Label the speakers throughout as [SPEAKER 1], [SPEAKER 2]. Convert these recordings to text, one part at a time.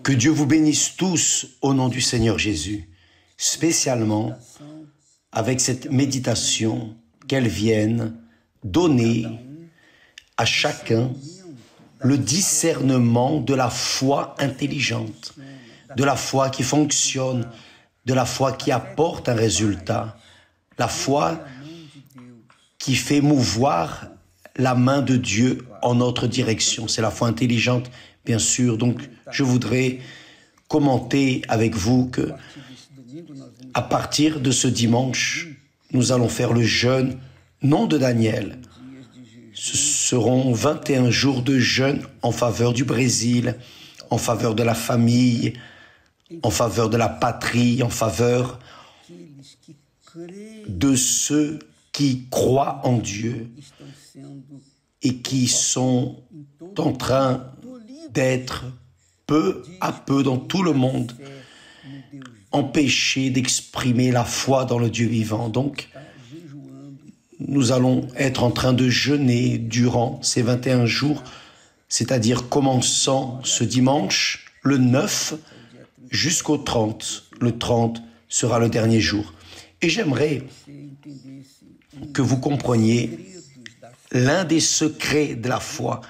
[SPEAKER 1] Que Dieu vous bénisse tous au nom du Seigneur Jésus, spécialement avec cette méditation qu'elle vienne donner à chacun le discernement de la foi intelligente, de la foi qui fonctionne, de la foi qui apporte un résultat, la foi qui fait mouvoir la main de Dieu en notre direction. C'est la foi intelligente, bien sûr. Donc, je voudrais commenter avec vous que, à partir de ce dimanche, nous allons faire le jeûne, non de Daniel. Ce seront 21 jours de jeûne en faveur du Brésil, en faveur de la famille, en faveur de la patrie, en faveur de ceux qui croient en Dieu et qui sont en train d'être peu à peu dans tout le monde empêchés d'exprimer la foi dans le Dieu vivant. Donc, nous allons être en train de jeûner durant ces 21 jours, c'est-à-dire commençant ce dimanche, le 9, jusqu'au 30. Le 30 sera le dernier jour. Et j'aimerais que vous compreniez l'un des secrets de la foi.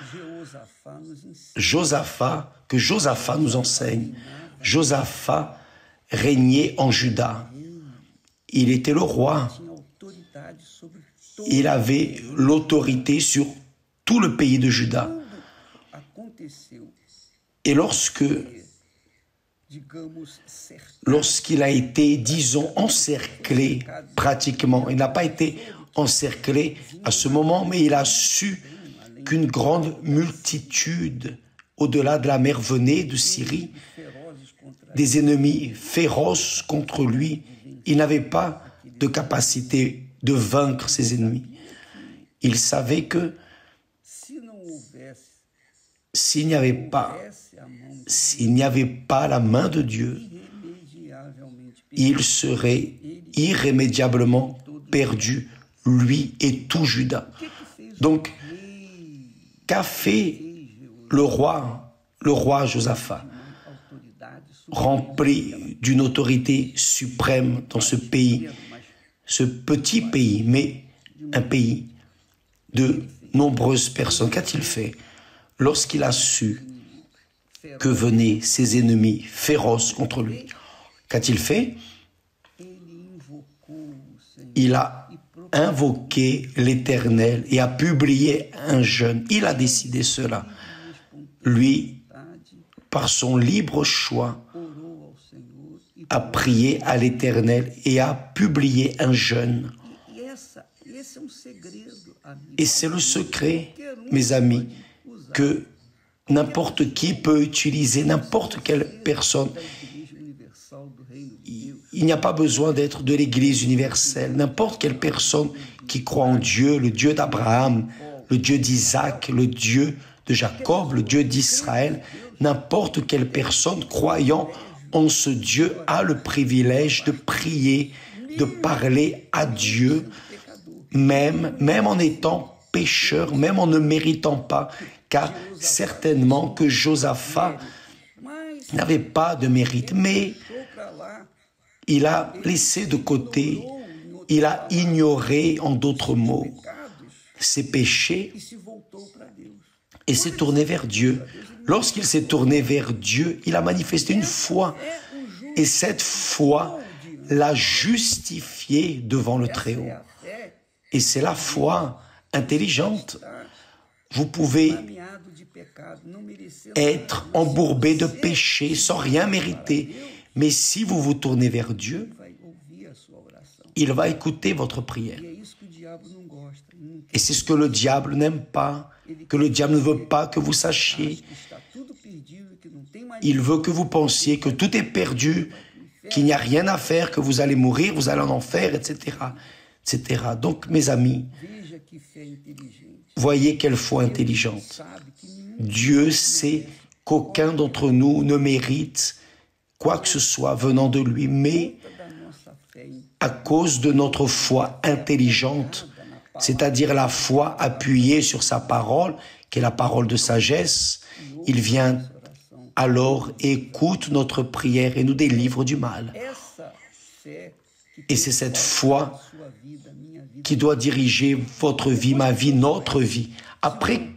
[SPEAKER 1] Que Josaphat nous enseigne. Josaphat régnait en Juda. Il était le roi. Il avait l'autorité sur tout le pays de Juda. Et lorsqu'il a été, disons, encerclé, pratiquement, il n'a pas été encerclé à ce moment, mais il a su qu'une grande multitude, au-delà de la mer venait de Syrie, des ennemis féroces contre lui. Il n'avait pas de capacité de vaincre ses ennemis. Il savait que s'il n'y avait pas la main de Dieu, il serait irrémédiablement perdu, lui et tout Juda. Donc, qu'a fait le roi Josaphat, rempli d'une autorité suprême dans ce pays, ce petit pays, mais un pays de nombreuses personnes? Qu'a-t-il fait lorsqu'il a su que venaient ses ennemis féroces contre lui? Qu'a-t-il fait? Il a invoqué l'Éternel et a publié un jeûne. Il a décidé cela. Lui, par son libre choix, a prié à l'Éternel et a publié un jeûne. Et c'est le secret, mes amis, que n'importe qui peut utiliser, n'importe quelle personne. Il n'y a pas besoin d'être de l'Église universelle. N'importe quelle personne qui croit en Dieu, le Dieu d'Abraham, le Dieu d'Isaac, le Dieu de Jacob, le Dieu d'Israël, n'importe quelle personne croyant en ce Dieu a le privilège de prier, de parler à Dieu, même en étant pécheur, même en ne méritant pas, car certainement que Josaphat n'avait pas de mérite, mais il a laissé de côté, il a ignoré, en d'autres mots, ses péchés et s'est tourné vers Dieu. Lorsqu'il s'est tourné vers Dieu, il a manifesté une foi. Et cette foi l'a justifié devant le Très-Haut. Et c'est la foi intelligente. Vous pouvez être embourbé de péché sans rien mériter. Mais si vous vous tournez vers Dieu, il va écouter votre prière. Et c'est ce que le diable n'aime pas, que le diable ne veut pas que vous sachiez. Il veut que vous pensiez que tout est perdu, qu'il n'y a rien à faire, que vous allez mourir, vous allez en enfer, etc., etc. Donc, mes amis, voyez quelle foi intelligente. Dieu sait qu'aucun d'entre nous ne mérite quoi que ce soit venant de lui, mais à cause de notre foi intelligente, c'est-à-dire la foi appuyée sur sa parole, qui est la parole de sagesse, il vient alors et écoute notre prière et nous délivre du mal. Et c'est cette foi qui doit diriger votre vie, ma vie, notre vie. Après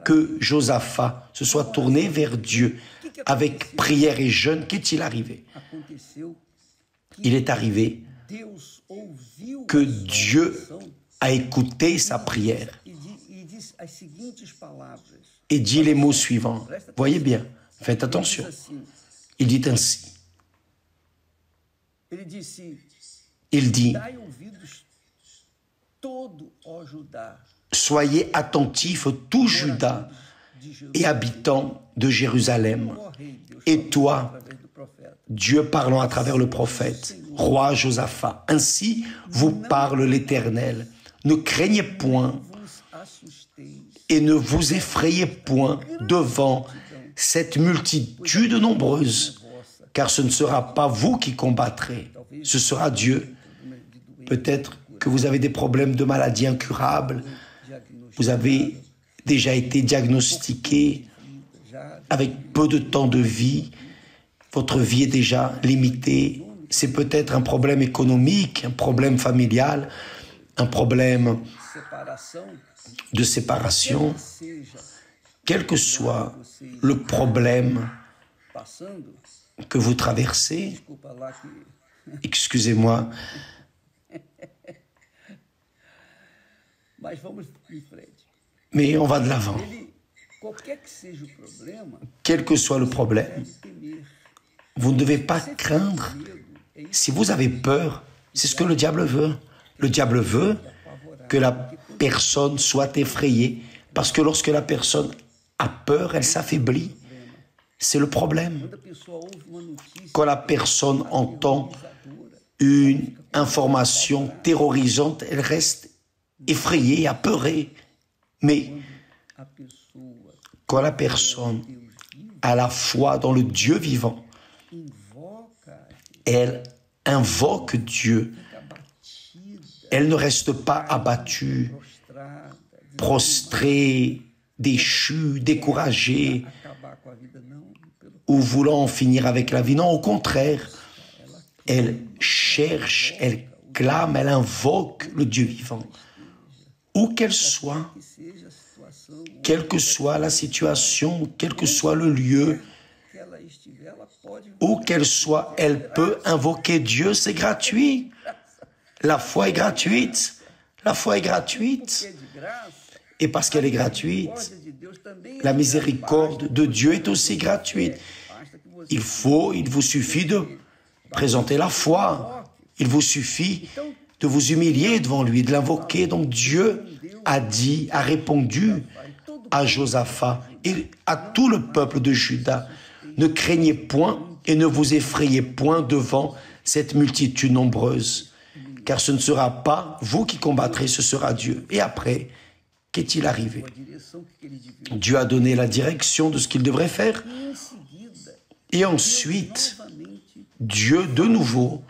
[SPEAKER 1] que Josaphat se soit tourné vers Dieu avec prière et jeûne, qu'est-il arrivé? Il est arrivé que Dieu a écouté sa prière et dit les mots suivants. Voyez bien, faites attention. Il dit ainsi. Il dit, soyez attentifs, tout Juda et habitants de Jérusalem. Et toi, Dieu parlant à travers le prophète, roi Josaphat, ainsi vous parle l'Éternel. Ne craignez point et ne vous effrayez point devant cette multitude nombreuse, car ce ne sera pas vous qui combattrez, ce sera Dieu. Peut-être que vous avez des problèmes de maladies incurables, vous avez déjà été diagnostiqué avec peu de temps de vie, votre vie est déjà limitée, c'est peut-être un problème économique, un problème familial, un problème de séparation, quel que soit le problème que vous traversez, excusez-moi, mais on va de l'avant. Quel que soit le problème, vous ne devez pas craindre. Si vous avez peur, c'est ce que le diable veut. Le diable veut que la personne soit effrayée, parce que lorsque la personne a peur, elle s'affaiblit. C'est le problème. Quand la personne entend une information terrorisante, elle reste effrayée, apeurée. Mais quand la personne a la foi dans le Dieu vivant, elle invoque Dieu. Elle ne reste pas abattue, prostrée, déchue, découragée, ou voulant en finir avec la vie. Non, au contraire, elle cherche, elle clame, elle invoque le Dieu vivant. Où qu'elle soit, quelle que soit la situation, quel que soit le lieu, où qu'elle soit, elle peut invoquer Dieu, c'est gratuit. La foi est gratuite. La foi est gratuite. Et parce qu'elle est gratuite, la miséricorde de Dieu est aussi gratuite. Il vous suffit de présenter la foi. Il vous suffit de vous humilier devant lui, de l'invoquer. Donc Dieu a répondu à Josaphat et à tout le peuple de Juda, ne craignez point et ne vous effrayez point devant cette multitude nombreuse, car ce ne sera pas vous qui combattrez, ce sera Dieu. Et après, qu'est-il arrivé? Dieu a donné la direction de ce qu'il devrait faire. Et ensuite, Dieu de nouveau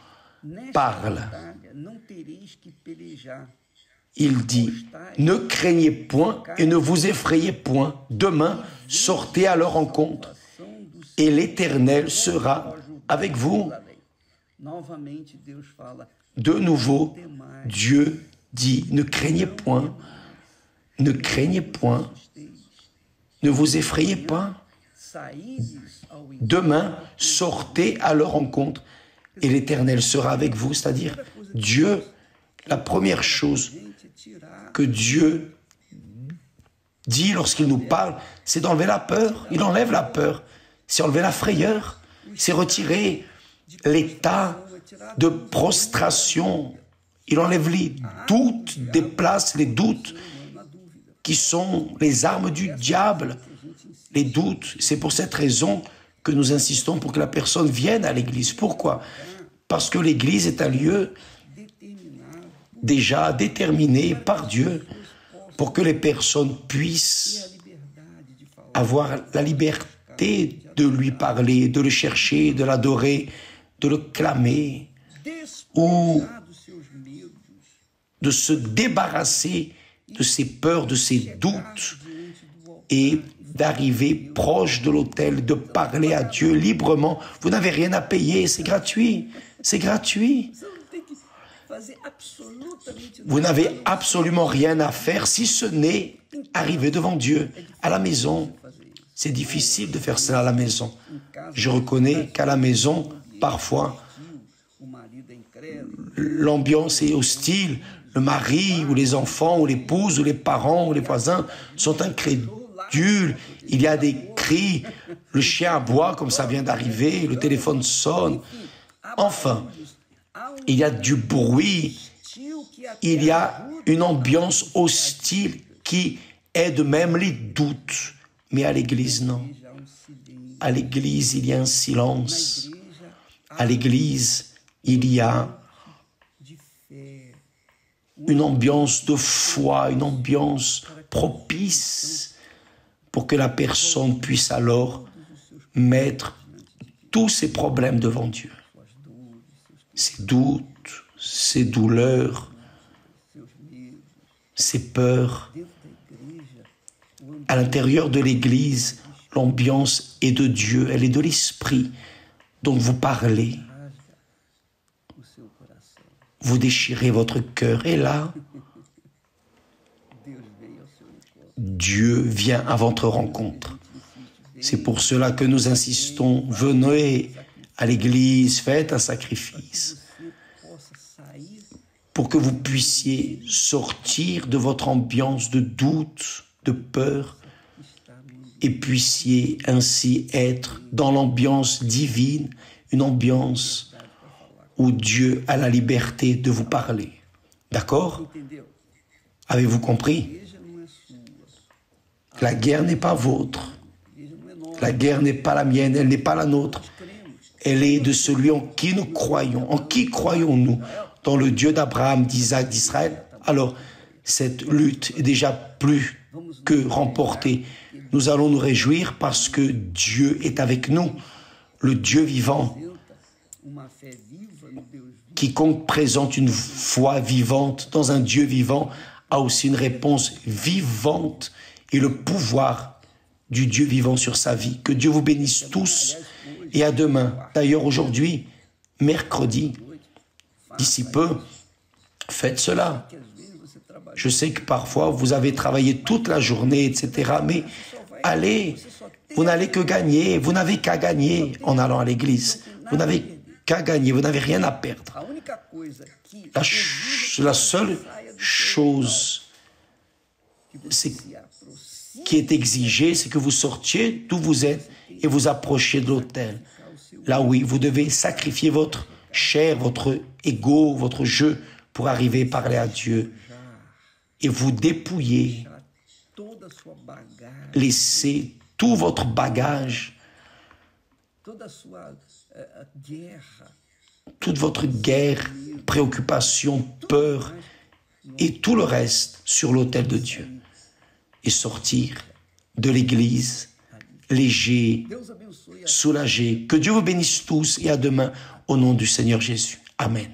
[SPEAKER 1] parle. Il dit, ne craignez point et ne vous effrayez point. Demain, sortez à leur rencontre et l'Éternel sera avec vous. De nouveau, Dieu dit, ne craignez point, ne craignez point, ne vous effrayez pas. Demain, sortez à leur rencontre et l'Éternel sera avec vous. C'est-à-dire, Dieu, la première chose que Dieu dit lorsqu'il nous parle, c'est d'enlever la peur. Il enlève la peur. C'est enlever la frayeur. C'est retirer l'état de prostration. Il enlève les doutes, déplace les doutes qui sont les armes du diable. Les doutes, c'est pour cette raison que nous insistons pour que la personne vienne à l'église. Pourquoi? Parce que l'église est un lieu déjà déterminé par Dieu pour que les personnes puissent avoir la liberté de lui parler, de le chercher, de l'adorer, de le clamer, ou de se débarrasser de ses peurs, de ses doutes, et d'arriver proche de l'autel, de parler à Dieu librement. Vous n'avez rien à payer, c'est gratuit. C'est gratuit. Vous n'avez absolument rien à faire si ce n'est arriver devant Dieu, à la maison. C'est difficile de faire cela à la maison. Je reconnais qu'à la maison, parfois, l'ambiance est hostile. Le mari ou les enfants ou l'épouse ou les parents ou les voisins sont incrédules. Il y a des cris, le chien aboie comme ça vient d'arriver, le téléphone sonne. Enfin, il y a du bruit, il y a une ambiance hostile qui aide même les doutes. Mais à l'église, non. À l'église, il y a un silence. À l'église, il y a une ambiance de foi, une ambiance propice pour que la personne puisse alors mettre tous ses problèmes devant Dieu. Ses doutes, ses douleurs, ses peurs. À l'intérieur de l'Église, l'ambiance est de Dieu, elle est de l'Esprit dont vous parlez. Vous déchirez votre cœur et là, Dieu vient à votre rencontre. C'est pour cela que nous insistons, venez à l'église, faites un sacrifice pour que vous puissiez sortir de votre ambiance de doute, de peur et puissiez ainsi être dans l'ambiance divine, une ambiance où Dieu a la liberté de vous parler. D'accord? Avez-vous compris? La guerre n'est pas vôtre. La guerre n'est pas la mienne, elle n'est pas la nôtre. Elle est de celui en qui nous croyons. En qui croyons-nous? Dans le Dieu d'Abraham, d'Isaac, d'Israël. Alors, cette lutte est déjà plus que remportée. Nous allons nous réjouir parce que Dieu est avec nous, le Dieu vivant. Quiconque présente une foi vivante dans un Dieu vivant a aussi une réponse vivante et le pouvoir du Dieu vivant sur sa vie. Que Dieu vous bénisse tous et à demain. D'ailleurs, aujourd'hui, mercredi, d'ici peu, faites cela. Je sais que parfois, vous avez travaillé toute la journée, etc. Mais allez, vous n'allez que gagner. Vous n'avez qu'à gagner en allant à l'église. Vous n'avez qu'à gagner. Vous n'avez rien à perdre. La seule chose qui est exigée, c'est que vous sortiez d'où vous êtes et vous approchiez de l'autel. Là, oui, vous devez sacrifier votre chair, votre ego, votre jeu pour arriver à parler à Dieu. Et vous dépouiller, laissez tout votre bagage, toute votre guerre, préoccupation, peur et tout le reste sur l'autel de Dieu et sortir de l'église léger, soulagé. Que Dieu vous bénisse tous et à demain au nom du Seigneur Jésus. Amen.